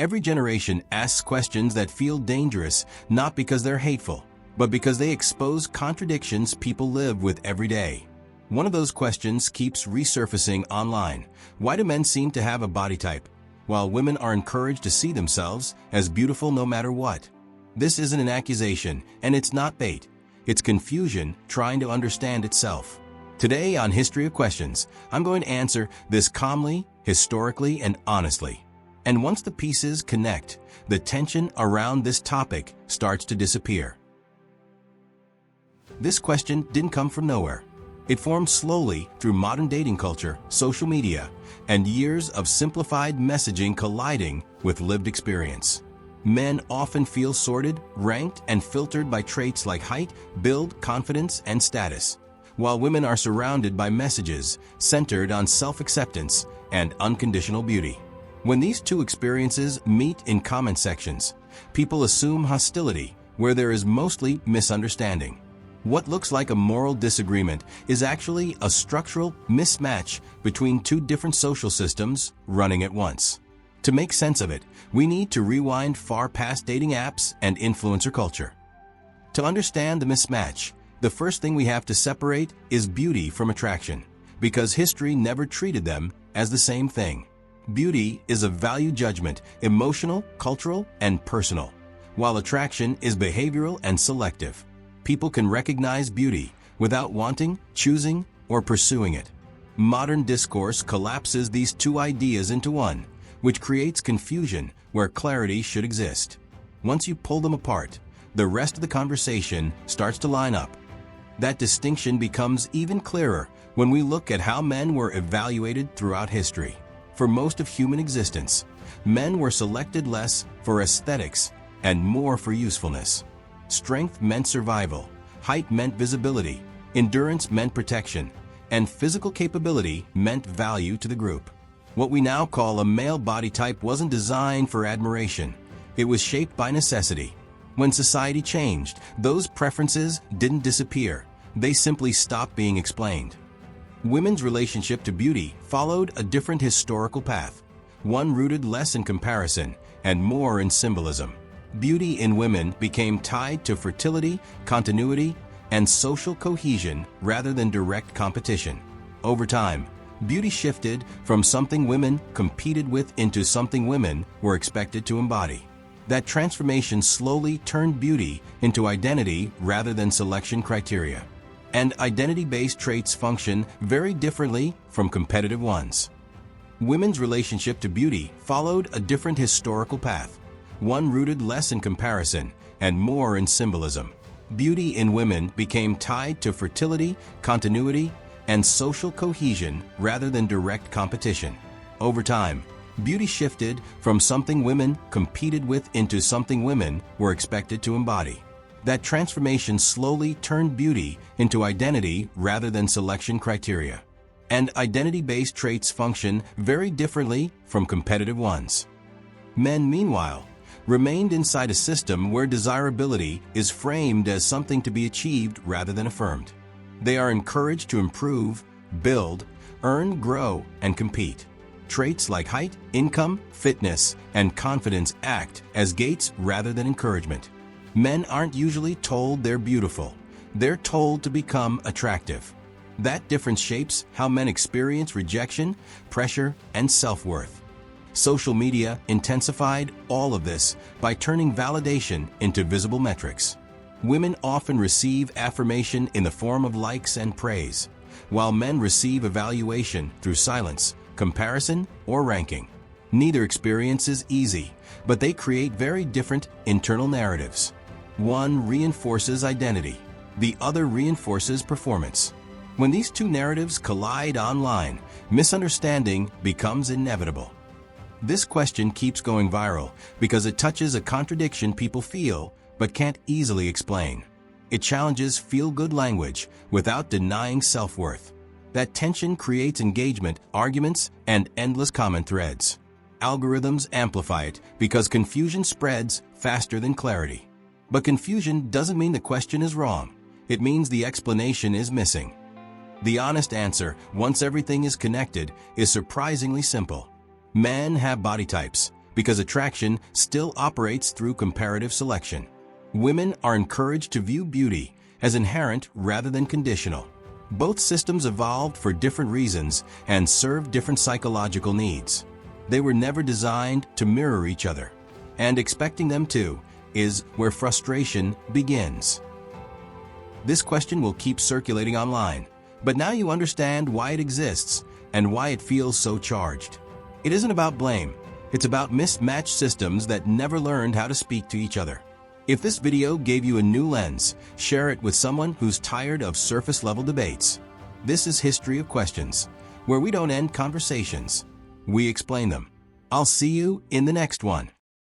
Every generation asks questions that feel dangerous, not because they're hateful, but because they expose contradictions people live with every day. One of those questions keeps resurfacing online. Why do men seem to have a body type, while women are encouraged to see themselves as beautiful no matter what? This isn't an accusation, and it's not bait. It's confusion trying to understand itself. Today on History of Questions, I'm going to answer this calmly, historically, and honestly. And once the pieces connect, the tension around this topic starts to disappear. This question didn't come from nowhere. It formed slowly through modern dating culture, social media, and years of simplified messaging colliding with lived experience. Men often feel sorted, ranked, and filtered by traits like height, build, confidence, and status, while women are surrounded by messages centered on self-acceptance and unconditional beauty. When these two experiences meet in comment sections, people assume hostility where there is mostly misunderstanding. What looks like a moral disagreement is actually a structural mismatch between two different social systems running at once. To make sense of it, we need to rewind far past dating apps and influencer culture. To understand the mismatch, the first thing we have to separate is beauty from attraction, because history never treated them as the same thing. Beauty is a value judgment, emotional, cultural, and personal, while attraction is behavioral and selective. People can recognize beauty without wanting, choosing, or pursuing it. Modern discourse collapses these two ideas into one, which creates confusion where clarity should exist. Once you pull them apart, the rest of the conversation starts to line up. That distinction becomes even clearer when we look at how men were evaluated throughout history. For most of human existence, men were selected less for aesthetics and more for usefulness. Strength meant survival, height meant visibility, endurance meant protection, and physical capability meant value to the group. What we now call a male body type wasn't designed for admiration. It was shaped by necessity. When society changed, those preferences didn't disappear. They simply stopped being explained. Women's relationship to beauty followed a different historical path, one rooted less in comparison and more in symbolism. Beauty in women became tied to fertility, continuity, and social cohesion rather than direct competition. Over time, beauty shifted from something women competed with into something women were expected to embody. That transformation slowly turned beauty into identity rather than selection criteria. And identity-based traits function very differently from competitive ones. Women's relationship to beauty followed a different historical path, one rooted less in comparison and more in symbolism. Beauty in women became tied to fertility, continuity, and social cohesion rather than direct competition. Over time, beauty shifted from something women competed with into something women were expected to embody. That transformation slowly turned beauty into identity rather than selection criteria. And identity-based traits function very differently from competitive ones. Men, meanwhile, remained inside a system where desirability is framed as something to be achieved rather than affirmed. They are encouraged to improve, build, earn, grow, and compete. Traits like height, income, fitness, and confidence act as gates rather than encouragement. Men aren't usually told they're beautiful. They're told to become attractive. That difference shapes how men experience rejection, pressure, and self-worth. Social media intensified all of this by turning validation into visible metrics. Women often receive affirmation in the form of likes and praise, while men receive evaluation through silence, comparison, or ranking. Neither experience is easy, but they create very different internal narratives. One reinforces identity, the other reinforces performance. When these two narratives collide online, misunderstanding becomes inevitable. This question keeps going viral because it touches a contradiction people feel but can't easily explain. It challenges feel-good language without denying self-worth. That tension creates engagement, arguments, and endless comment threads. Algorithms amplify it because confusion spreads faster than clarity. But confusion doesn't mean the question is wrong. It means the explanation is missing. The honest answer, once everything is connected, is surprisingly simple. Men have body types, because attraction still operates through comparative selection. Women are encouraged to view beauty as inherent rather than conditional. Both systems evolved for different reasons and serve different psychological needs. They were never designed to mirror each other, and expecting them to is where frustration begins. This question will keep circulating online, but now you understand why it exists and why it feels so charged. It isn't about blame. It's about mismatched systems that never learned how to speak to each other. If this video gave you a new lens, share it with someone who's tired of surface-level debates. This is History of Questions, where we don't end conversations. We explain them. I'll see you in the next one.